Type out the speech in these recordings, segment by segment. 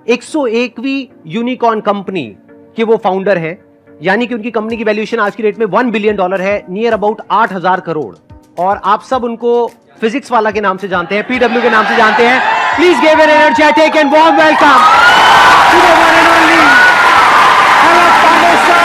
101वीं unicorn company के वो founder हैं, यानी कि उनकी कंपनी की वैल्यूएशन आज की रेट में $1 बिलियन है, नियर अबाउट 8,000 करोड़। और आप सब उनको फिजिक्स वाला के नाम से जानते हैं, पीडब्ल्यू के नाम से जानते हैं। Please give an energetic and warm welcome to the one and only Alakh Pandey sir.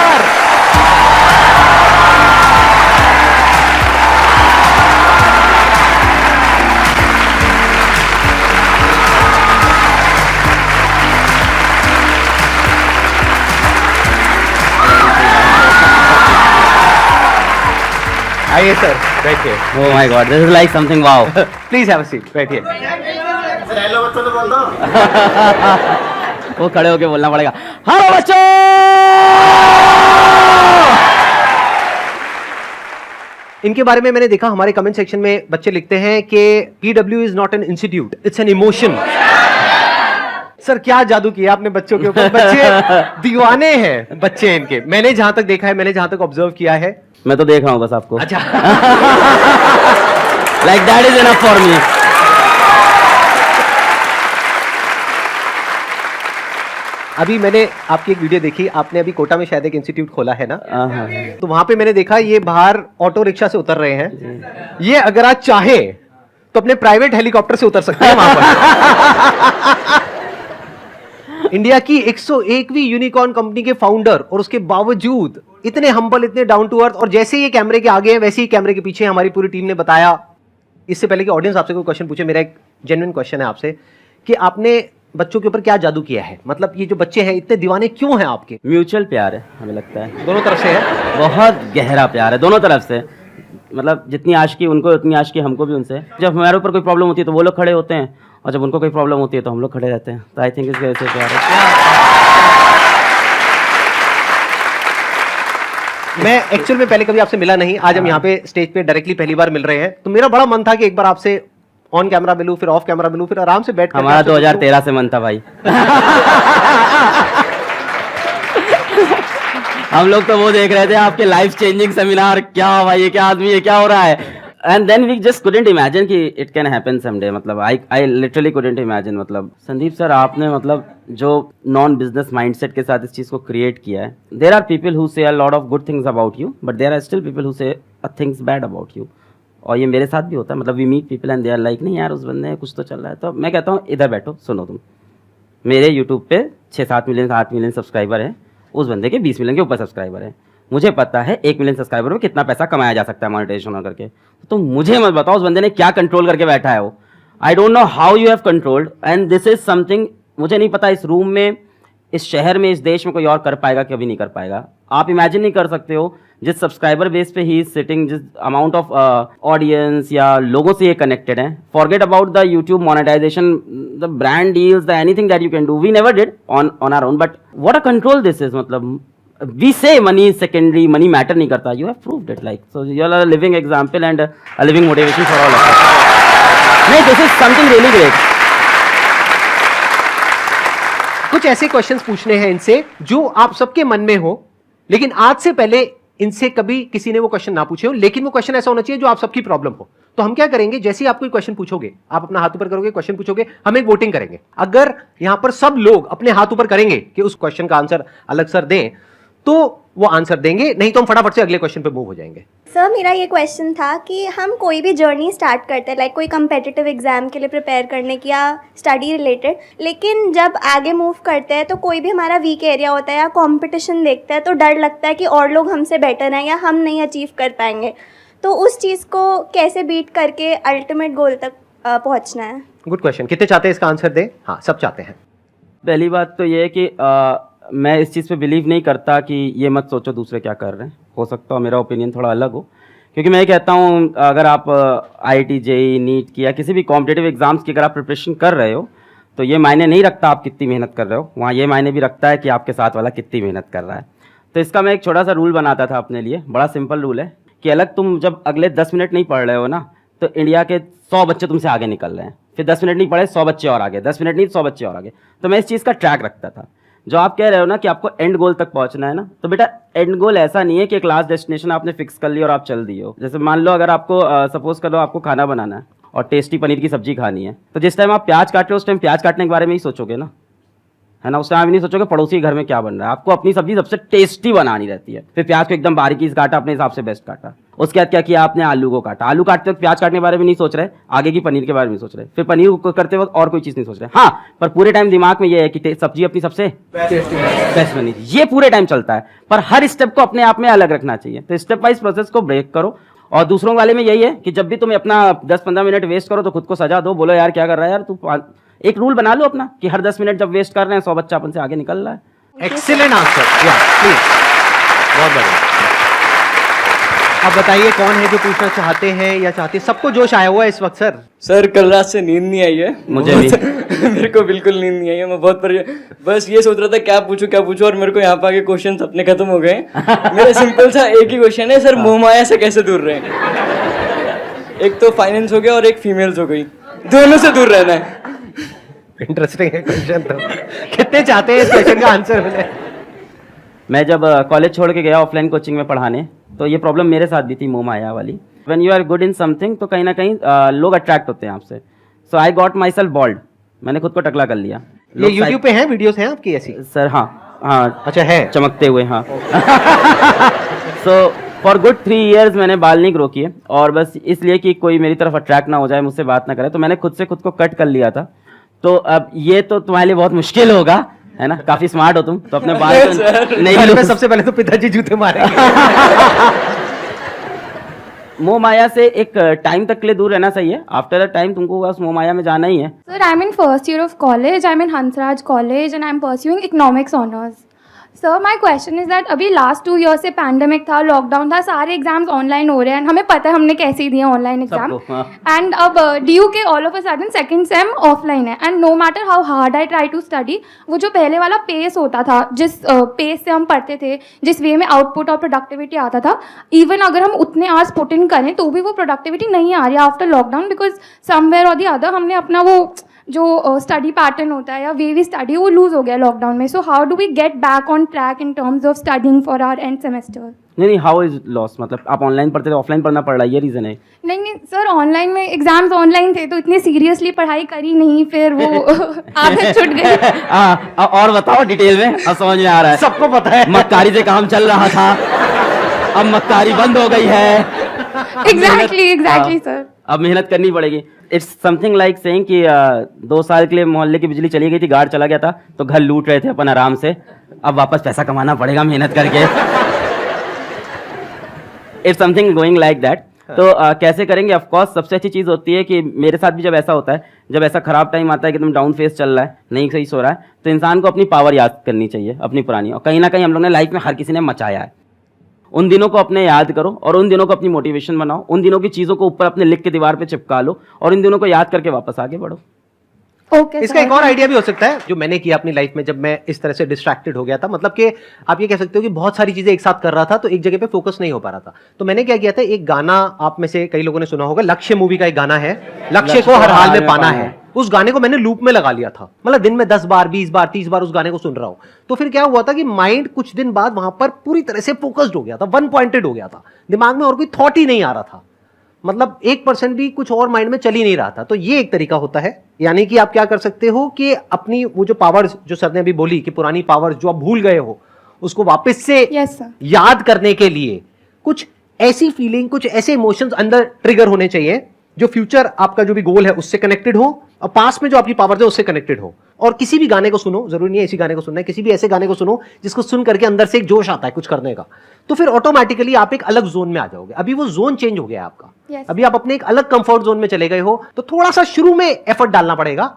आइए सर, बैठिए। Oh my God, this is like something wow. Please have a seat, बैठिए। हेलो बच्चों तो बोल दो। वो खड़े होके बोलना पड़ेगा, हेलो बच्चों। इनके बारे में मैंने देखा, हमारे कमेंट सेक्शन में बच्चे लिखते हैं कि PW is not an institute, it's an emotion. Sir क्या जादू किया आपने बच्चों के ऊपर, बच्चे दीवाने हैं बच्चे इनके। मैंने जहां तक देखा है, मैंने जहां तक ऑब्जर्व किया है। मैं तो देख रहा हूँ बस आपको। अच्छा। Like that is enough for me. अभी मैंने आपकी एक वीडियो देखी, आपने अभी कोटा में शायद एक इंस्टीट्यूट खोला है ना, हाँ। तो वहां पे मैंने देखा ये बाहर ऑटो रिक्शा से उतर रहे हैं। ये अगर आज चाहे तो अपने प्राइवेट हेलीकॉप्टर से उतर सकते हैं वहां पर। इंडिया की 101वीं यूनिकॉर्न कंपनी के फाउंडर, और उसके बावजूद इतने हम्बल, इतने डाउन टू अर्थ, और जैसे ये कैमरे के आगे हैं वैसे ही कैमरे के पीछे हमारी पूरी टीम ने बताया। इससे पहले कि ऑडियंस आपसे कोई क्वेश्चन पूछे, मेरा एक जेन्युइन क्वेश्चन है आपसे कि आपने बच्चों के ऊपर क्या जादू किया है? मतलब ये जो बच्चे हैं इतने दीवाने क्यों हैं आपके? म्यूचुअल प्यार है, हमें लगता है दोनों तरफ से है, बहुत गहरा प्यार है दोनों तरफ से। मतलब जितनी आशिकी उनको उतनी आशिकी हमको भी उनसे। जब हमारे ऊपर कोई प्रॉब्लम होती है तो वो लोग खड़े होते हैं, और जब उनको कोई प्रॉब्लम होती है तो हम लोग खड़े रहते हैं। तो आई थिंक इसके वजह से प्यार है। मैं एक्चुअल में पहले कभी आपसे मिला नहीं, आज हम यहाँ पे स्टेज पे डायरेक्टली पहली बार मिल रहे हैं, तो मेरा बड़ा मन था कि एक बार आपसे ऑन कैमरा मिलूं, फिर ऑफ कैमरा मिलूं, फिर आराम से बैठ कर। हमारा 2013 से मन था भाई। हम लोग तो वो देख रहे थे आपके लाइफ चेंजिंग सेमिनार, क्या भाई ये क्या आदमी है, क्या हो रहा है। And then we just couldn't imagine कि इट कैन हैपन समडे। मतलब आई लिटरली कुडंट इमेजिन। मतलब संदीप सर, आपने मतलब जो नॉन बिजनेस माइंडसेट के साथ इस चीज को क्रिएट किया है। There are people who say a lot of good things about you, but there are still people who say things bad about you. और ये मेरे साथ भी होता है। मतलब we meet people and they are like, नहीं यार उस बंदे कुछ तो चल रहा है। तो मैं कहता हूँ इधर बैठो, सुनो तुम। मेरे यूट्यूब पे 6-7 मिलियन 8 मिलियन सब्सक्राइबर हैं, उस बंदे के 20 मिलियन के ऊपर सब्सक्राइबर हैं। मुझे पता है 1 मिलियन सब्सक्राइबर में कितना पैसा कमाया जा सकता है मोनेटाइजेशन करके। तो मुझे मत बताओ उस बंदे ने क्या कंट्रोल करके बैठा है वो। I don't know how you have controlled, and this is something मुझे नहीं पता इस रूम में, इस शहर में, इस देश में कोई और कर पाएगा, कभी नहीं कर पाएगा। आप इमेजिन नहीं कर सकते हो जिस सब्सक्राइबर बेस पे ही इज सिटिंग, जिस अमाउंट ऑफ ऑडियंस या लोगों से ये कनेक्टेड है। Forget about the YouTube monetization, the brand deals, the anything that you can do, we never did on our own, but what a control this is. मतलब we say money is secondary, money matter नहीं करता, you have proved it, like so you are a living example and a living motivation for all of us. नहीं, this is something really great. कुछ ऐसे questions पूछने हैं इनसे जो आप सबके मन में हो, लेकिन आज से पहले इनसे कभी किसी ने वो क्वेश्चन ना पूछे हो, लेकिन वो क्वेश्चन ऐसा होना चाहिए जो आप सबकी प्रॉब्लम हो। तो हम क्या करेंगे, जैसे ही आप कोई क्वेश्चन पूछोगे, आप अपना हाथ ऊपर करोगे, क्वेश्चन पूछोगे, हम एक वोटिंग करेंगे। अगर यहां पर सब लोग अपने हाथ ऊपर करेंगे कि उस क्वेश्चन का आंसर अलग सर दें, तो वो आंसर देंगे, नहीं तो हम फटाफट से अगले क्वेश्चन पे मूव हो जाएंगे। सर मेरा ये क्वेश्चन था कि हम कोई भी जर्नी स्टार्ट करते हैं, लाइक कोई कम्पिटिटिव एग्जाम के लिए प्रिपेयर करने की या स्टडी रिलेटेड, लेकिन जब आगे मूव करते हैं तो कोई भी हमारा वीक एरिया होता है या कंपटीशन देखते हैं तो डर लगता है कि और लोग हमसे बेटर हैं या हम नहीं अचीव कर पाएंगे। तो उस चीज़ को कैसे बीट करके अल्टीमेट गोल तक पहुँचना है? Good question. कितने चाहते हैं इसका आंसर दें? हाँ, सब चाहते हैं। पहली बात तो ये है कि मैं इस चीज़ पे बिलीव नहीं करता कि ये मत सोचो दूसरे क्या कर रहे हैं। हो सकता है मेरा ओपिनियन थोड़ा अलग हो, क्योंकि मैं ये कहता हूँ अगर आप IIT JEE नीट की या किसी भी कॉम्पिटिटिव एग्जाम्स की अगर आप प्रिपरेशन कर रहे हो तो ये मायने नहीं रखता आप कितनी मेहनत कर रहे हो, वहाँ ये मायने भी रखता है कि आपके साथ वाला कितनी मेहनत कर रहा है। तो इसका मैं एक छोटा सा रूल बनाता था अपने लिए, बड़ा सिंपल रूल है कि अलग तुम जब अगले 10 मिनट नहीं पढ़ रहे हो ना, तो इंडिया के 100 बच्चे तुमसे आगे निकल रहे हैं, फिर 10 मिनट नहीं पढ़े 100 बच्चे और आगे, 10 मिनट नहीं 100 बच्चे और आगे। तो मैं इस चीज़ का ट्रैक रखता था। जो आप कह रहे हो ना कि आपको एंड गोल तक पहुंचना है ना, तो बेटा एंड गोल ऐसा नहीं है कि एक लास्ट डेस्टिनेशन आपने फिक्स कर ली और आप चल दिए हो। जैसे मान लो अगर आपको सपोज कर लो आपको खाना बनाना है और टेस्टी पनीर की सब्जी खानी है, तो जिस टाइम आप प्याज काट रहे हो उस टाइम प्याज काटने के बारे में ही सोचोगे ना, है ना। उस टाइम आप नहीं सोचोगे पड़ोसी के घर में क्या बन रहा है, आपको अपनी सब्जी सबसे टेस्टी बनानी रहती है। फिर प्याज को एकदम बारीकी से काटा, अपने हिसाब से बेस्ट काटा। उसके बाद क्या किया आपने, आलू को काटा। आलू काटते वक्त प्याज काटने के बारे में नहीं सोच रहे, आगे की पनीर के बारे में सोच रहे। फिर पनीर को करते वक्त और कोई चीज़ नहीं सोच रहे। हाँ, पर पूरे टाइम दिमाग में ये है कि सब्जी अपनी सबसे बेस्ट बनी, ये पूरे टाइम चलता है। पर हर स्टेप को अपने आप में अलग रखना चाहिए। तो स्टेप वाइज प्रोसेस को ब्रेक करो। और दूसरों वाले में यही है कि जब भी तुम अपना 10-15 मिनट वेस्ट करो तो खुद को सजा दो, बोलो यार क्या कर रहा है यार तू। एक रूल बना लो अपना कि हर 10 मिनट जब वेस्ट कर रहे हैं 100 बच्चा अपन से आगे निकल रहा है। एक्सीलेंट आंसर, या प्लीज, बहुत बढ़िया। अब बताइए कौन है जो पूछना चाहते हैं या चाहती है? सबको जोश आया हुआ है इस वक्त सर। सर कल रात से नींद नहीं आई है मुझे भी। मेरे को बिल्कुल नींद नहीं आई है, मैं बहुत बस ये सोच रहा था क्या पूछूं और मेरे को यहाँ पे आके क्वेश्चन अपने खत्म हो गए। मेरा सिंपल सा एक ही क्वेश्चन है सर, मोह माया से कैसे दूर रहें? एक तो फाइनेंस हो गया और एक फीमेल्स हो गई, दोनों से दूर रहना है। इंटरेस्टिंग है क्वेश्चन। तो कितने चाहते हैं इस क्वेश्चन का आंसर मिले? मैं जब कॉलेज छोड़ के गया ऑफलाइन कोचिंग में पढ़ाने, तो ये प्रॉब्लम मेरे साथ भी थी, मोह माया वाली। When you are good in something तो कहीं ना कहीं लोग अट्रैक्ट होते हैं आपसे। So I got myself bold, मैंने खुद को टकला कर लिया। ये यूट्यूब पे हैं वीडियोस हैं आपकी ऐसी? सर हाँ अच्छा है, चमकते हुए, हाँ। सो फॉर गुड 3 years मैंने बाल नहीं ग्रो किए, और बस इसलिए कि कोई मेरी तरफ अट्रैक्ट ना हो जाए, मुझसे बात ना करे, तो मैंने खुद से खुद को कट कर लिया था। तो अब ये तो तुम्हारे लिए बहुत मुश्किल होगा, है ना, काफी स्मार्ट हो तुम, तो अपने बाल को नहीं घर में सबसे पहले तो पिताजी जूते मारेंगे। मोह माया से एक टाइम तक के लिए दूर रहना सही है। आफ्टर अ टाइम तुमको उस मोह माया में जाना ही है। Sir, I'm in first year of college. I'm in Hansraj College and I'm pursuing economics honors. Sir, my question is that अभी last 2 years से पैंडेमिक था, लॉकडाउन था, सारे एग्जाम्स ऑनलाइन हो रहे हैं। हमें पता है हमने कैसे ही दिए ऑनलाइन एग्जाम। सबको, हाँ। एंड अब DU के all of a sudden second same offline है। And no matter how hard I try to study, वो जो पहले वाला पेस होता था, जिस पेस से हम पढ़ते थे, जिस वे में आउटपुट और प्रोडक्टिविटी आता था, इवन अगर हम उतने आवर्स पुट इन करें तो भी वो प्रोडक्टिविटी नहीं आ रही आफ्टर लॉकडाउन, बिकॉज समवेयर और दी अदर हमने अपना वो जो स्टडी पैटर्न होता है या वे वी स्टडी वो लूज हो गया लॉकडाउन में। So how do we get back on track in terms of studying for our end semester? नहीं, हाउ इज लॉस, मतलब आप ऑनलाइन पढ़ते थे, ऑफलाइन पढ़ना पड़ रहा है, ये रीजन है? नहीं सर, ऑनलाइन में एग्जाम्स ऑनलाइन थे तो इतनी सीरियसली पढ़ाई करी नहीं, फिर वो आदत छूट गई। और बताओ डिटेल में, अब समझ में आ रहा है। सबको पता है मक्कारी से काम चल रहा था, अब मक्कारी बंद हो गई है। Exactly sir. अब मेहनत करनी पड़ेगी। इट्स समथिंग लाइक सेइंग कि 2 साल के लिए मोहल्ले की बिजली चली गई थी, गार्ड चला गया था, तो घर लूट रहे थे अपन आराम से, अब वापस पैसा कमाना पड़ेगा मेहनत करके। It's something going like that. तो कैसे करेंगे? ऑफ कोर्स सबसे अच्छी चीज़ होती है कि मेरे साथ भी जब ऐसा होता है, जब ऐसा खराब टाइम आता है कि तुम डाउन फेस चल रहा है, नहीं सही सो रहा है, तो इंसान को अपनी पावर याद करनी चाहिए, अपनी पुरानी। और कहीं ना कहीं हम लोग ने लाइफ में हर किसी ने मचाया है, उन दिनों को अपने याद करो और उन दिनों को अपनी मोटिवेशन बनाओ, उन दिनों की चीज़ों को ऊपर अपने लिख के दीवार पे चिपका लो और इन दिनों को याद करके वापस आगे बढ़ो। ओके, इसका एक और आइडिया भी हो सकता है जो मैंने किया अपनी लाइफ में, जब मैं इस तरह से डिस्ट्रैक्टेड हो गया था। मतलब कि आप ये कह सकते हो कि बहुत सारी चीजें एक साथ कर रहा था तो एक जगह पे फोकस नहीं हो पा रहा था। तो मैंने क्या किया था, एक गाना आप में से कई लोगों ने सुना होगा, लक्ष्य मूवी का एक गाना है, लक्ष्य को हर हाल में पाना है। उस गाने को मैंने लूप में लगा लिया था, मतलब दिन में 10 बार 20 बार 30 बार उस गाने को सुन रहा हूं। तो फिर क्या हुआ था कि माइंड कुछ दिन बाद वहां पर पूरी तरह से फोकस्ड हो गया था, वन पॉइंटेड हो गया था, दिमाग में और कोई थॉट ही नहीं आ रहा था, मतलब 1% भी कुछ और माइंड में चल ही नहीं रहा था। तो ये एक तरीका होता है, यानी कि आप क्या कर सकते हो कि अपनी वो जो पावर्स जो सर ने अभी बोली कि पुरानी पावर्स जो आप भूल गए हो उसको वापस से याद करने के लिए कुछ ऐसी फीलिंग, कुछ ऐसे इमोशंस अंदर ट्रिगर होने चाहिए जो फ्यूचर आपका जो भी गोल है उससे कनेक्टेड हो और पास्ट में जो आपकी पावर्स है उससे कनेक्टेड हो। और किसी भी गाने को सुनो, जरूरी नहीं है इसी गाने को सुनना है, किसी भी ऐसे गाने को सुनो जिसको सुन करके अंदर से एक जोश आता है कुछ करने का, तो फिर ऑटोमेटिकली आप एक अलग जोन में आ जाओगे। अभी वो जोन चेंज हो गया है आपका, अभी आप अपने एक अलग कंफर्ट जोन में चले गए हो, तो थोड़ा सा शुरू में एफर्ट डालना पड़ेगा,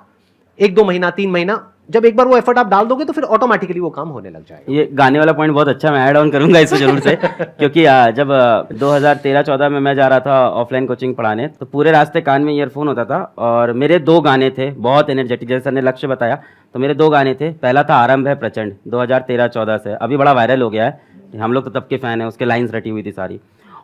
1-2 महीना 3 महीना। जब एक बार वो एफर्ट आप डाल दोगे तो फिर ऑटोमेटिकली वो काम होने लग जाएगा। ये गाने वाला पॉइंट बहुत अच्छा, मैं ऐड ऑन करूंगा इसको जरूर से क्योंकि जब 2013-14 में मैं जा रहा था ऑफलाइन कोचिंग पढ़ाने, तो पूरे रास्ते कान में ईयरफोन होता था और मेरे 2 गाने थे बहुत एनर्जेटिक, जैसे सर ने लक्ष्य बताया, तो मेरे 2 गाने थे। पहला था आरंभ है प्रचंड, 2013-14 से, अभी बड़ा वायरल हो गया है, हम लोग तो तब के फैन है, उसके लाइन्स रटी हुई थी सारी।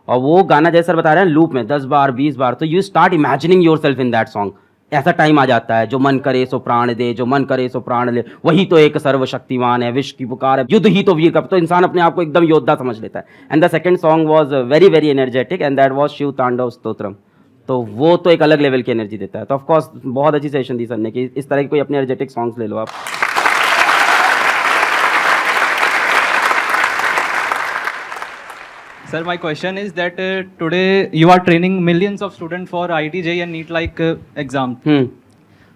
और वो गाना जैसे सर बता रहे हैं लूप में 10 बार 20 बार, तो you start imagining your self in that song. ऐसा टाइम आ जाता है, जो मन करे सो प्राण दे, जो मन करे सो प्राण ले, वही तो एक सर्वशक्तिमान है, विश्व की पुकार है, युद्ध ही तो वीर का। तो इंसान अपने आप को एकदम योद्धा समझ लेता है। And the second song was very very energetic and that was Shiv Tandav Stotram. तो वो तो एक अलग लेवल की एनर्जी देता है। तो ऑफ कोर्स बहुत अच्छी सेशन दी सर ने कि इस तरह की कोई अपने एनर्जेटिक सॉन्ग्स ले लो आप। Sir, my question is that today you are training millions of students for IIT, JEE and NEET like exam.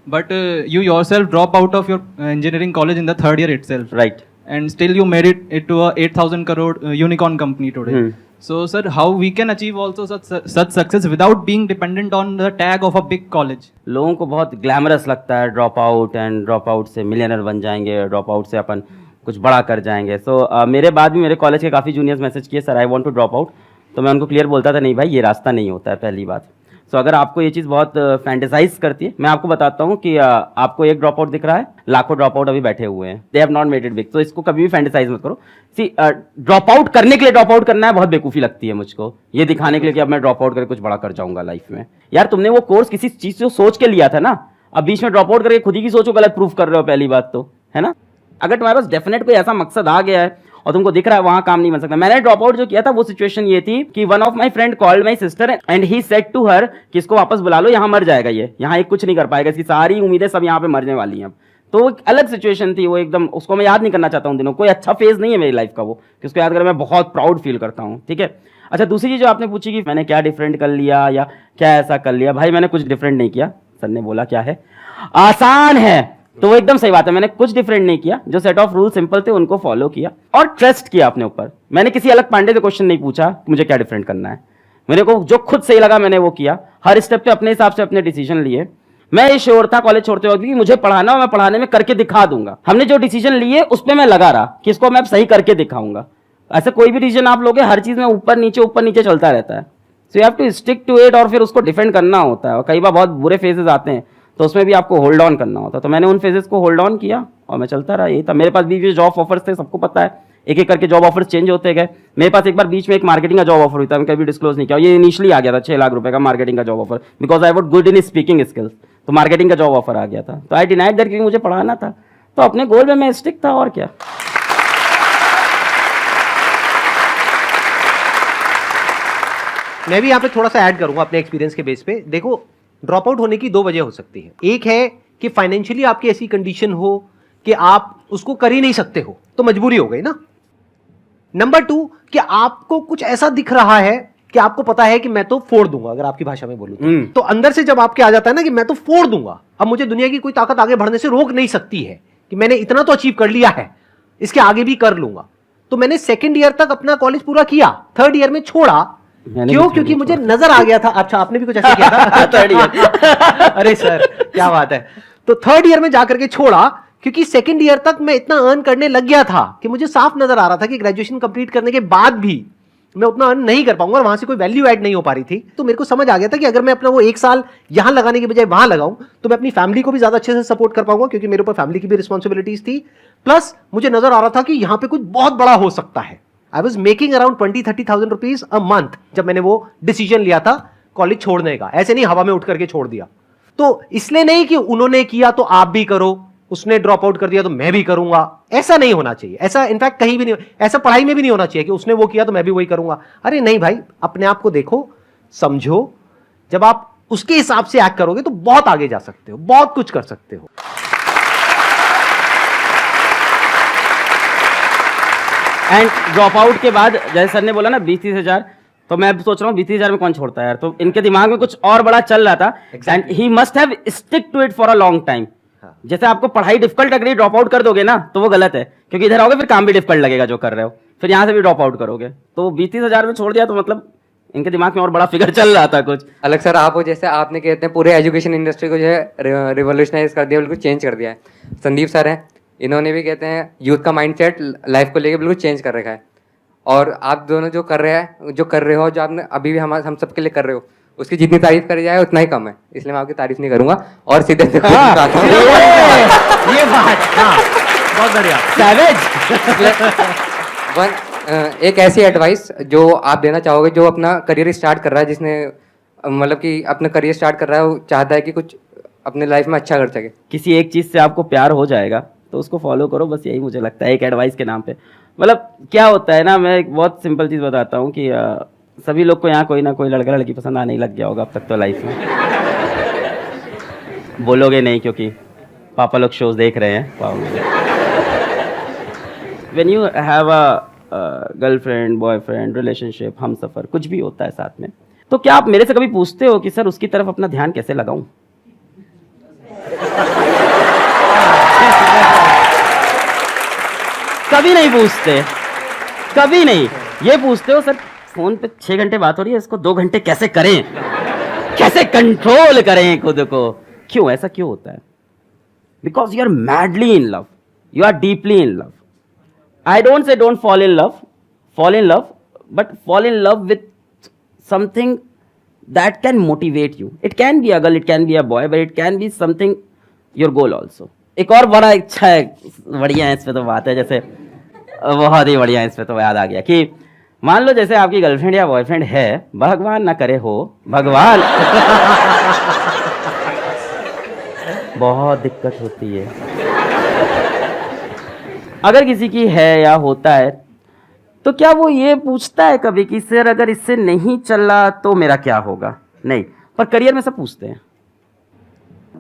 But you yourself drop out of your engineering college in the third year itself. Right. And still you made it to a 8,000 crore unicorn company today. So sir, how we can achieve also such success without being dependent on the tag of a big college? लोगों को बहुत glamorous लगता है drop out, and drop out से millionaire बन जाएंगे, drop out से अपन कुछ बड़ा कर जाएंगे. सो मेरे बाद भी मेरे कॉलेज के काफ़ी जूनियर्स मैसेज किए, sir I want to drop out. तो मैं उनको क्लियर बोलता था, नहीं भाई ये रास्ता नहीं होता है, पहली बात. सो अगर आपको ये चीज़ बहुत फैंटेसाइज करती है, मैं आपको बताता हूँ कि आपको एक ड्रॉप आउट दिख रहा है, लाखों ड्रॉप आउट अभी बैठे हुए हैं, they have not made it big. तो इसको कभी भी फैंटेसाइज मत करो. सी ड्रॉप आउट करने के लिए ड्रॉप आउट करना है, बहुत बेवकूफ़ी लगती है मुझको, ये दिखाने के लिए कि अब मैं ड्रॉप आउट करके कुछ बड़ा कर जाऊंगा लाइफ में. यार तुमने वो कोर्स किसी चीज़ से सोच के लिया था ना, अब बीच में ड्रॉप आउट करके खुद ही की सोचो गलत प्रूफ कर रहे हो, पहली बात तो है ना. अगर तुम्हारे पास डेफिनेट कोई ऐसा मकसद आ गया है और तुमको दिख रहा है वहां काम नहीं बन सकता. मैंने ड्रॉप आउट जो किया था वो सिचुएशन ये थी कि one of my friend called my sister and he said to her कि इसको वापस बुला लो, यहाँ मर जाएगा ये, यहाँ एक कुछ नहीं कर पाएगा, इसकी सारी उम्मीदें सब यहाँ पे मरने वाली हैं. अब तो एक अलग सिचुएशन थी वो, एकदम उसको मैं याद नहीं करना चाहता हूँ दिनों. कोई अच्छा फेज नहीं है मेरी लाइफ का वो, कि उसको याद कर मैं बहुत प्राउड फील करता हूँ. ठीक है. अच्छा, दूसरी चीज जो आपने पूछी कि मैंने क्या डिफरेंट कर लिया या क्या ऐसा कर लिया, भाई मैंने कुछ डिफरेंट नहीं किया. सर ने बोला क्या है आसान है, तो वो एकदम सही बात है. मैंने कुछ डिफरेंट नहीं किया, जो सेट ऑफ रूल सिंपल थे उनको फॉलो किया और ट्रस्ट किया अपने ऊपर. मैंने किसी अलग पांडे से क्वेश्चन नहीं पूछा कि मुझे क्या डिफरेंट करना है. मेरे को जो खुद सही लगा मैंने वो किया, हर स्टेप पे अपने हिसाब से अपने डिसीजन लिए. मैं ये श्योर था कॉलेज छोड़ते वक्त कि मुझे पढ़ाना और मैं पढ़ाने में करके दिखा दूंगा. हमने जो डिसीजन लिए उस पर मैं लगा रहा कि इसको मैं सही करके दिखाऊंगा. ऐसे कोई भी डिसीजन आप लोगे, हर चीज में ऊपर नीचे चलता रहता है. So you have to stick to it और फिर उसको डिफेंड करना होता है. और कई बार बहुत बुरे फेजेस आते हैं तो उसमें भी आपको होल्ड ऑन करना होता है. तो मैंने उन फेजेस को होल्ड ऑन किया और मैं चलता रहा. यही था. मेरे पास भी जॉब ऑफर्स थे, सबको पता है, एक एक करके जॉब ऑफर्स चेंज होते गए. मेरे पास एक बार बीच में एक मार्केटिंग का जॉब ऑफर हुआ था, मैं कभी डिस्क्लोज नहीं किया. ये इनिशियली आ गया था 6 लाख रुपए का मार्केटिंग का job offer, because I was good in speaking skills. तो मार्केटिंग का जॉब ऑफर आ गया था, तो आई डिनाइड दैट क्योंकि मुझे पढ़ाना था. तो अपने गोल में मैं स्टिक था और क्या. मैं भी यहाँ पे थोड़ा सा ऐड करूंगा अपने एक्सपीरियंस के बेस पे. देखो, ड्रॉप आउट होने की 2 वजह हो सकती है. एक है कि फाइनेंशियली आपकी ऐसी कंडीशन हो कि आप उसको कर ही नहीं सकते हो, तो मजबूरी हो गई ना. नंबर 2 कि आपको कुछ ऐसा दिख रहा है कि आपको पता है कि मैं तो फोड़ दूंगा, अगर आपकी भाषा में बोलूं तो अंदर से जब आपके आ जाता है ना कि मैं तो फोड़ दूंगा, अब मुझे दुनिया की कोई ताकत आगे बढ़ने से रोक नहीं सकती है, कि मैंने इतना तो अचीव कर लिया है, इसके आगे भी कर लूंगा. तो मैंने 2nd ईयर तक अपना कॉलेज पूरा किया, 3rd ईयर में छोड़ा. क्यों? क्योंकि मुझे नजर आ गया था. अच्छा, आपने भी कुछ ऐसा किया था? 3rd year. अरे सर क्या बात है. तो 3rd ईयर में जाकर के छोड़ा, क्योंकि 2nd ईयर तक मैं इतना अर्न करने लग गया था कि मुझे साफ नजर आ रहा था कि ग्रेजुएशन कंप्लीट करने के बाद भी मैं उतना अर्न नहीं कर पाऊंगा और वहां से कोई वैल्यू ऐड नहीं हो पा रही थी. तो मेरे को समझ आ गया था कि अगर मैं अपना वो 1 साल यहां लगाने के बजाय वहां लगाऊं तो मैं अपनी फैमिली को भी ज्यादा अच्छे से सपोर्ट कर पाऊंगा, क्योंकि मेरे ऊपर फैमिली की भी रिस्पॉन्सिबिलिटीज थी. प्लस मुझे नजर आ रहा था कि यहां पे कुछ बहुत बड़ा हो सकता है. I was making around 20-30,000 rupees a month जब मैंने वो डिसीजन लिया था कॉलेज छोड़ने का. ऐसे नहीं हवा में उठ करके छोड़ दिया. तो इसलिए नहीं कि उन्होंने किया तो आप भी करो, उसने ड्रॉप आउट कर दिया तो मैं भी करूंगा, ऐसा नहीं होना चाहिए. ऐसा इनफैक्ट कहीं भी नहीं, ऐसा पढ़ाई में भी नहीं होना चाहिए कि उसने वो किया तो मैं भी वही करूंगा. अरे नहीं भाई, अपने आप को देखो, समझो. जब आप उसके हिसाब से एक्ट करोगे तो बहुत आगे जा सकते हो, बहुत कुछ कर सकते हो. एंड ड्रॉप आउट के बाद जैसे सर ने बोला ना 20-30 हजार, तो मैं सोच रहा हूँ 20-30 हजार में कौन छोड़ता है यार. तो इनके दिमाग में कुछ और बड़ा चल रहा था. And he must have stick to it for a long time. जैसे आपको पढ़ाई डिफिकल्ट लग रही है, ड्रॉप आउट कर दोगे ना तो वो गलत है, क्योंकि इधर आओगे फिर काम भी डिफिकल्ट लगेगा जो कर रहे हो, फिर यहाँ से भी ड्रॉप आउट करोगे. तो 20-30 हजार में छोड़ दिया तो मतलब इनके दिमाग में और बड़ा फिगर चल रहा था कुछ अलग. सर आप जैसे आपने कहते हैं पूरे एजुकेशन इंडस्ट्री को जो है रिवोल्यूशनाइज कर दिया, बिल्कुल चेंज कर दिया है. संदीप सर हैं, इन्होंने भी कहते हैं यूथ का माइंडसेट लाइफ को लेकर बिल्कुल चेंज कर रखा है. और आप दोनों जो कर रहे हो, जो आपने अभी भी हम सबके लिए कर रहे हो, उसकी जितनी तारीफ करी जाए उतना ही कम है, इसलिए मैं आपकी तारीफ नहीं करूंगा. और सीधे ये बात, बहुत बढ़िया. एक ऐसी एडवाइस जो आप देना चाहोगे जो अपना करियर स्टार्ट कर रहा है, जिसने मतलब कि अपना करियर स्टार्ट कर रहा है, वो चाहता है कि कुछ अपने लाइफ में अच्छा कर सके. किसी एक चीज़ से आपको प्यार हो जाएगा तो उसको फॉलो करो, बस यही मुझे लगता है एक एडवाइस के नाम पे. मतलब क्या होता है ना, मैं एक बहुत सिंपल चीज़ बताता हूँ कि सभी लोग को यहाँ कोई ना कोई लड़का लड़की पसंद आने ही लग गया होगा अब तक तो लाइफ में. बोलोगे नहीं क्योंकि पापा लोग शोज देख रहे हैं. When you have a girlfriend, boyfriend, relationship, हम सफ़र, कुछ भी होता है साथ में, तो क्या आप मेरे से कभी पूछते हो कि सर उसकी तरफ अपना ध्यान कैसे लगाऊं? कभी नहीं पूछते, कभी नहीं। ये पूछते हो सर फोन पे 6 घंटे बात हो रही है, इसको 2 घंटे कैसे करें, कैसे कंट्रोल करें खुद को? क्यों, ऐसा क्यों होता है? Because you are madly in love, you are deeply in love. I don't say don't fall in love, but fall in love with something that can motivate you. It can be a girl, it can be a boy, but it can be something your goal also. एक और बड़ा इच्छा है, बढ़िया है, इस पे तो बात है, जैसे बहुत ही बढ़िया है, इस पे तो याद आ गया कि मान लो जैसे आपकी गर्लफ्रेंड या बॉयफ्रेंड है, भगवान ना करे हो, भगवान बहुत दिक्कत होती है अगर किसी की है या होता है, तो क्या वो ये पूछता है कभी कि सर अगर इससे नहीं चला तो मेरा क्या होगा? नहीं, पर करियर में सब पूछते हैं.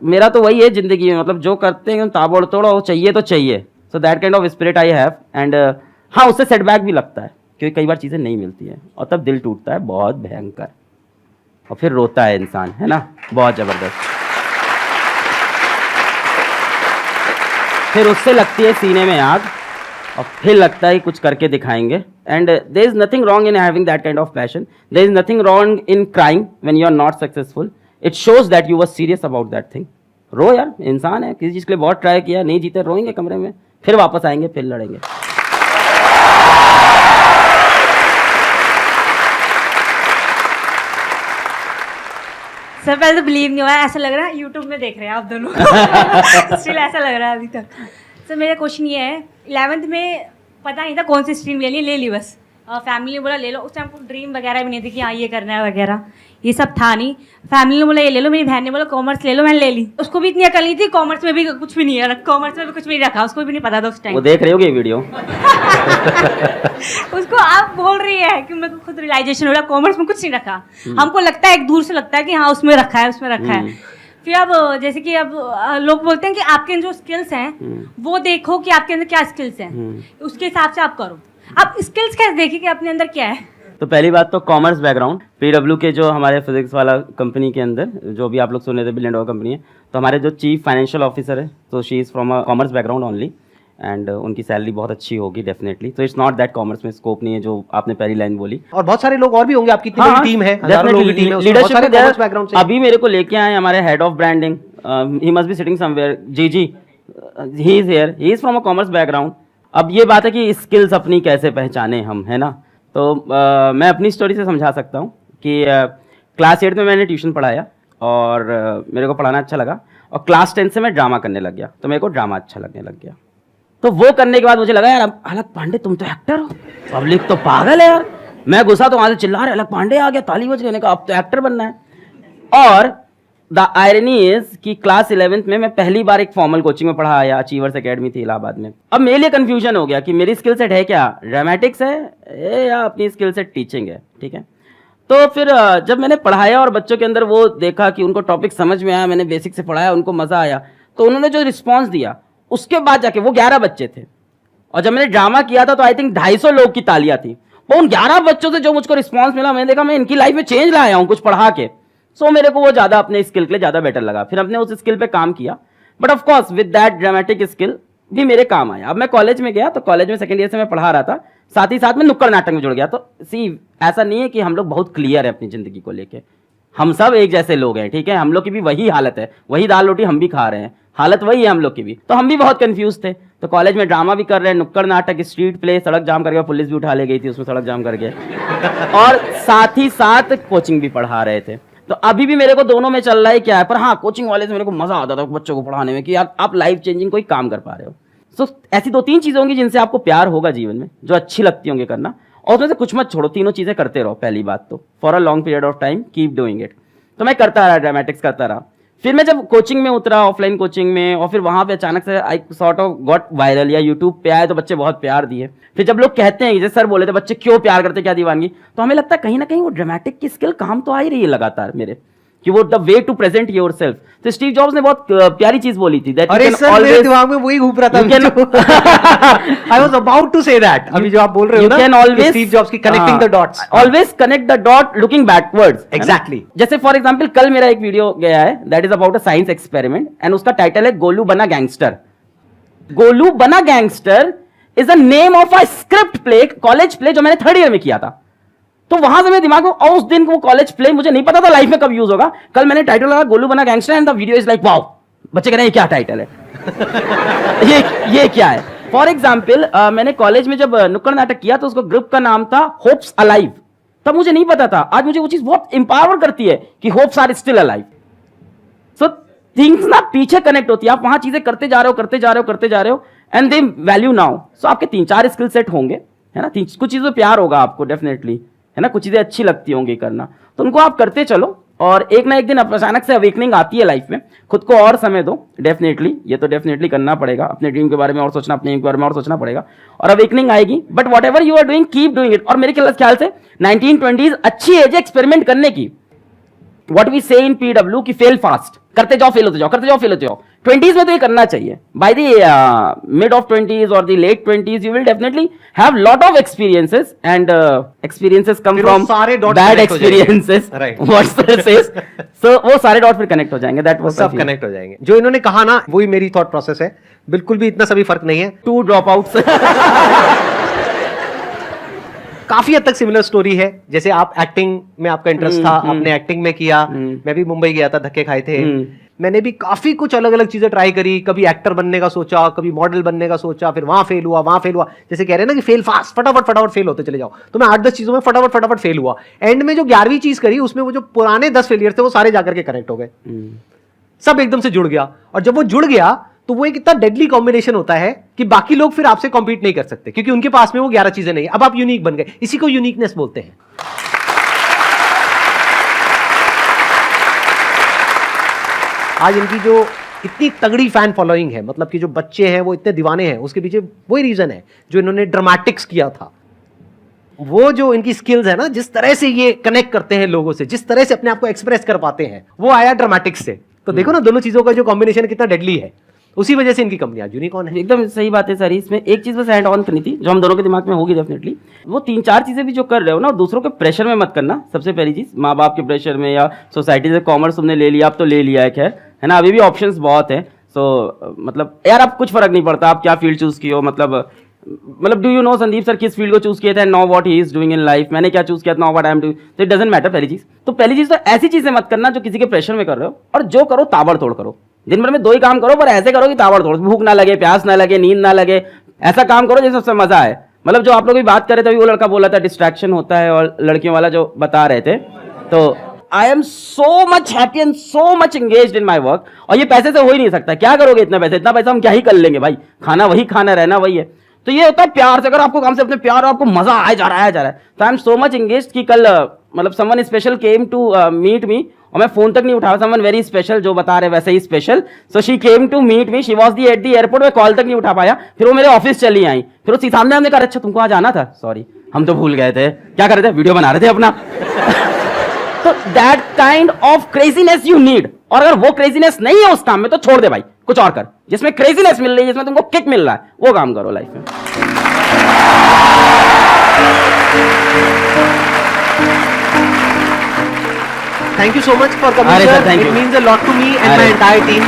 मेरा तो वही है जिंदगी में, मतलब जो करते हैं ताबड़ तोड़ चाहिए तो चाहिए. So that kind of spirit I have. And हाँ, उससे सेटबैक भी लगता है क्योंकि कई बार चीज़ें नहीं मिलती हैं और तब दिल टूटता है बहुत भयंकर, और फिर रोता है इंसान, है ना, बहुत ज़बरदस्त. फिर उससे लगती है सीने में आग और फिर लगता है कुछ करके दिखाएंगे. And there is nothing wrong in having that kind of passion. There is nothing wrong in crying when you are not successful. It shows that you were serious about that thing. रो यार, इंसान है, किसी चीज़ के लिए बहुत try किया, नहीं जीते, रोएंगे कमरे में, फिर वापस आएंगे, फिर लड़ेंगे. सर पहले तो बिलीव नहीं हुआ, ऐसा लग रहा है यूट्यूब में देख रहे हैं आप दोनों. स्टिल ऐसा लग रहा है अभी तक. सर मेरा क्वेश्चन ये है, 11th में पता नहीं था कौन सी स्ट्रीम ले ली बस. फैमिली ने बोला ले लो. उस टाइम को ड्रीम वगैरह भी नहीं थी कि हाँ ये करना है वगैरह, ये सब था नहीं. फैमिली ने बोला ये ले लो, मेरी बहन ने बोला कॉमर्स ले लो, मैंने ले ली. उसको भी इतनी अकल नहीं थी, कॉमर्स में भी कुछ भी नहीं है, कॉमर्स में भी कुछ भी नहीं रखा, उसको भी नहीं पता था उस टाइम. वो देख रहे होगे वीडियो. उसको आप बोल रही है कि मेरे को खुद रियलाइजेशन हो रहा है कॉमर्स में कुछ नहीं रखा. हमको लगता है, एक दूर से लगता है कि हाँ उसमें रखा है, उसमें रखा है. फिर अब जैसे कि अब लोग बोलते हैं कि आपके जो स्किल्स हैं वो देखो कि आपके अंदर क्या स्किल्स हैं, उसके हिसाब से आप करो. आप स्किल्स कैसे देखिए कि अपने अंदर क्या है? तो पहली बात तो कॉमर्स बैकग्राउंड. PW के जो हमारे फिजिक्स वाला कंपनी के अंदर जो भी आप लोग सुने थे, बिलियन डॉलर कंपनी है, तो हमारे जो चीफ फाइनेंशियल ऑफिसर है, तो she is from a commerce background only. And उनकी सैलरी बहुत अच्छी होगी डेफिनेटली. तो इट्स नॉट दैट कॉमर्स में स्कोप नहीं है जो आपने पहली लाइन बोली. और बहुत सारे लोग और भी होंगे, आपकी इतनी बड़ी टीम है, हजारों लोगों की टीम है, उसमें बहुत सारे कॉमर्स बैकग्राउंड से. अभी मेरे को लेके आए हमारे head of branding, he must be sitting somewhere, जी, he is here, he is from a commerce background. अब ये बात है कि स्किल्स अपनी कैसे पहचाने हम, है ना. तो मैं अपनी स्टोरी से समझा सकता हूँ कि क्लास 8 में मैंने ट्यूशन पढ़ाया और मेरे को पढ़ाना अच्छा लगा, और क्लास 10 से मैं ड्रामा करने लग गया, तो मेरे को ड्रामा अच्छा लगने लग गया. तो वो करने के बाद मुझे लगा यार अलग पांडे तुम तो एक्टर हो, पब्लिक तो पागल है यार. मैं घुसा तो वहाँ से चिल्ला रहे अलग पांडे आ गया, ताली बज गई, का अब तो एक्टर बनना है. और द आयरनी इज कि क्लास 11th में मैं पहली बार एक फॉर्मल कोचिंग में पढ़ा आया, अचीवर्स एकेडमी थी इलाहाबाद में. अब मेरे लिए कंफ्यूजन हो गया कि मेरी स्किल सेट है क्या, ड्रामेटिक्स है या अपनी स्किल सेट टीचिंग है. ठीक है, तो फिर जब मैंने पढ़ाया और बच्चों के अंदर वो देखा कि उनको टॉपिक समझ में आया, मैंने बेसिक से पढ़ाया, उनको मज़ा आया, तो उन्होंने जो रिस्पॉन्स दिया उसके बाद जाके वो 11 बच्चे थे. और जब मैंने ड्रामा किया था तो आई थिंक 250 लोग की तालियां थी. वो उन 11 बच्चों से जो मुझको रिस्पॉन्स मिला, मैंने देखा मैं इनकी लाइफ में चेंज लाया हूँ कुछ पढ़ा के. सो मेरे को वो ज़्यादा अपने स्किल के लिए ज़्यादा बेटर लगा. फिर हमने उस स्किल पे काम किया, but of course with that dramatic skill भी मेरे काम आया. अब मैं कॉलेज में गया तो कॉलेज में सेकंड ईयर से मैं पढ़ा रहा था, साथ ही साथ में नुक्कड़ नाटक में जुड़ गया. तो सी ऐसा नहीं है कि हम लोग बहुत क्लियर है अपनी ज़िंदगी को लेके, हम सब एक जैसे लोग हैं. ठीक है, हम लोग की भी वही हालत है, वही दाल रोटी हम भी खा रहे हैं, हालत वही है हम लोग की भी. तो हम भी बहुत कंफ्यूज थे. तो कॉलेज में ड्रामा भी कर रहे हैं, नुक्कड़ नाटक, स्ट्रीट प्ले, सड़क जाम करके, पुलिस भी उठा ले गई थी उसमें सड़क जाम करके, और साथ ही साथ कोचिंग भी पढ़ा रहे थे. तो अभी भी मेरे को दोनों में चल रहा है क्या है, पर हाँ कोचिंग वाले से मेरे को मजा आता था बच्चों को पढ़ाने में कि यार आप लाइफ चेंजिंग कोई काम कर पा रहे हो. सो ऐसी 2-3 चीज़ें होंगी जिनसे आपको प्यार होगा जीवन में, जो अच्छी लगती होंगी करना, और उसमें से कुछ मत छोड़ो, तीनों चीज़ें करते रहो. पहली बात तो for a long period of time keep doing it. तो मैं करता रहा, ड्रामेटिक्स करता रहा. फिर मैं जब कोचिंग में उतरा, ऑफलाइन कोचिंग में, और फिर वहाँ पे अचानक से I sort of got viral, या यूट्यूब पे आए तो बच्चे बहुत प्यार दिए. फिर जब लोग कहते हैं, जैसे सर बोले थे बच्चे क्यों प्यार करते, क्या दीवानगी, तो हमें लगता है कहीं ना कहीं वो ड्रामेटिक की स्किल काम तो आ ही रही है लगातार मेरे. कि वो the way to present yourself. तो स्टीव जॉब्स ने बहुत प्यारी चीज बोली थी दैट अरे सर मेरे दिमाग में वही घूम रहा था। I was about to say that, अभी जो आप बोल रहे हो ना, कैन ऑलवेज स्टीव जॉब्स की connecting the dots, always connect the dot looking backwards. Exactly. जैसे फॉर एग्जांपल कल मेरा एक वीडियो गया है that is about a science experiment and उसका टाइटल है गोलू बना गैंगस्टर। गोलू बना gangster is the name of a script play, college play जो मैंने 3rd ईयर में किया था। तो वहां से मेरे दिमाग में, और उस दिन वो कॉलेज प्ले मुझे नहीं पता था लाइफ में कब यूज होगा। कल मैंने टाइटल लगा गोलू बना gangster and the video is like wow, बच्चे कह रहे हैं ये क्या टाइटल है। ये क्या है। फॉर एग्जाम्पल मैंने कॉलेज में जब नुक्कड़ नाटक किया तो उसको ग्रुप का नाम था होप्स अलाइव। तब मुझे नहीं पता था, आज मुझे वो चीज बहुत इंपावर करती है कि hopes are still alive. So things ना पीछे कनेक्ट होती है, आप वहां चीजें करते जा रहे हो एंड दे वैल्यू नाउ। सो आपके 3-4 स्किल सेट होंगे, है ना, कुछ चीजों प्यार होगा आपको डेफिनेटली, है ना, कुछ चीजें अच्छी लगती होंगी करना, तो उनको आप करते चलो और एक ना एक दिन अचानक से अवेकनिंग आती है लाइफ में। खुद को और समय दो, डेफिनेटली ये तो डेफिनेटली करना पड़ेगा, अपने ड्रीम के बारे में और सोचना, अपने एम के बारे में और सोचना पड़ेगा और अवेकनिंग आएगी। But whatever you are doing keep doing it. और मेरे ख्याल से 1920s अच्छी एज है एक्सपेरिमेंट करने की। What we say in PW कि फेल फास्ट, करते जाओ फेल होते जाओ। 20s में तो ये करना चाहिए। By the mid of 20s और the late 20s you will definitely have lot of experiences and experiences come from bad experiences, what sir says. So वो सारे डॉट फिर कनेक्ट हो जाएंगे, दैट वाज सब कनेक्ट हो जाएंगे। जो इन्होंने कहा ना वही मेरी थॉट प्रोसेस है, बिल्कुल भी इतना सभी फर्क नहीं है। 2 ड्रॉप आउट्स काफी हद तक सिमिलर स्टोरी है। जैसे आप एक्टिंग में आपका इंटरेस्ट था, आपने एक्टिंग में किया, मैं भी मुंबई गया था, धक्के खाए थे। मैंने भी काफी कुछ अलग अलग चीजें ट्राई करी, कभी एक्टर बनने का सोचा, कभी मॉडल बनने का सोचा, फिर वहां फेल हुआ। जैसे कह रहे हैं ना कि फेल फास्ट, फटाफट फेल होते चले जाओ, तो मैं 8-10 चीजों में फटाफट फेल हुआ। एंड में जो 11वीं चीज करी उसमें वो जो पुराने 10 फेलियर थे वो सारे जाकर के कनेक्ट हो गए, सब एकदम से जुड़ गया। और जब वो जुड़ गया तो वो एक इतना डेडली कॉम्बिनेशन होता है कि बाकी लोग फिर आपसे कॉम्पीट नहीं कर सकते, क्योंकि उनके पास में वो 11 चीजें नहीं है। अब आप यूनिक बन गए, इसी को यूनिकनेस बोलते हैं। आज इनकी जो इतनी तगड़ी फैन फॉलोइंग है, मतलब कि जो बच्चे हैं वो इतने दीवाने हैं, उसके पीछे वही रीजन है जो इन्होंने ड्रामेटिक्स किया था। वो जो इनकी स्किल्स है ना, जिस तरह से ये कनेक्ट करते हैं लोगों से, जिस तरह से अपने आप को एक्सप्रेस कर पाते हैं, वो आया ड्रामेटिक्स से। तो देखो ना दोनों चीजों का जो कॉम्बिनेशन कितना डेडली है, उसी वजह से इनकी कंपनी आज यूनिकॉर्न है। एकदम सही बात है सर। इसमें एक चीज बस ऐड ऑन करनी थी जो हम दोनों के दिमाग में होगी डेफिनेटली, वो 3-4 चीजें भी जो कर रहे हो ना, दूसरों के प्रेशर में मत करना। सबसे पहली चीज, माँ बाप के प्रेशर में या सोसाइटी से कॉमर्स तुमने ले लिया, अब तो ले लिया है, खैर है ना, अभी भी ऑप्शंस बहुत है। सो मतलब यार अब कुछ फर्क नहीं पड़ता आप क्या फील्ड चूज किए हो। मतलब do you know Sandeep sir किस फील्ड को चूज किया था, know what he is doing in life, मैंने क्या चूज किया था, know what I am doing, तो इट डजंट मैटर। पहली चीज तो ऐसी चीजें मत करना जो किसी के प्रेशर में कर रहे हो, और जो करो ताबड़तोड़ करो। दिन भर में 2 ही काम करो, पर ऐसे करो कि ताबड़तोड़, भूख ना लगे, प्यास ना लगे, नींद ना लगे, ऐसा काम करो जिससे सबसे मजा आए। मतलब जो आप लोग भी बात कर रहे थे, वो लड़का बोला था डिस्ट्रैक्शन होता है, और लड़कियों वाला जो बता रहे थे, तो I am so much happy and so much engaged in my work. और ये पैसे से हो ही नहीं सकता, क्या करोगे इतना पैसा हम क्या ही कर लेंगे भाई, खाना वही खाना, रहना वही है। तो ये होता है प्यार से, अगर आपको काम से अपने प्यार और आपको मजा आया जा रहा है। तो I am so much engaged कि कल मतलब someone special came to meet me, और मैं फोन तक नहीं उठाया, समवन वेरी स्पेशल, जो बता रहे वैसे ही special. So she came to meet me, she was the at the airport, मैं कॉल तक नहीं उठा पाया, फिर वो मेरे ऑफिस चली आई, फिर उसी सामने हमने कहा अच्छा तुमको आज आना था, सॉरी हम तो भूल गए थे, क्या कर रहे थे, वीडियो बना रहे थे अपना। तो that kind of craziness you need. और अगर वो क्रेजीनेस नहीं है उस काम में तो छोड़ दे भाई, कुछ और कर, जिसमें क्रेजीनेस मिल रही है, जिसमें तुमको किक मिल रहा है, वो काम करो लाइफ में। Thank you so much for coming, sir. It means a lot to me and my entire team.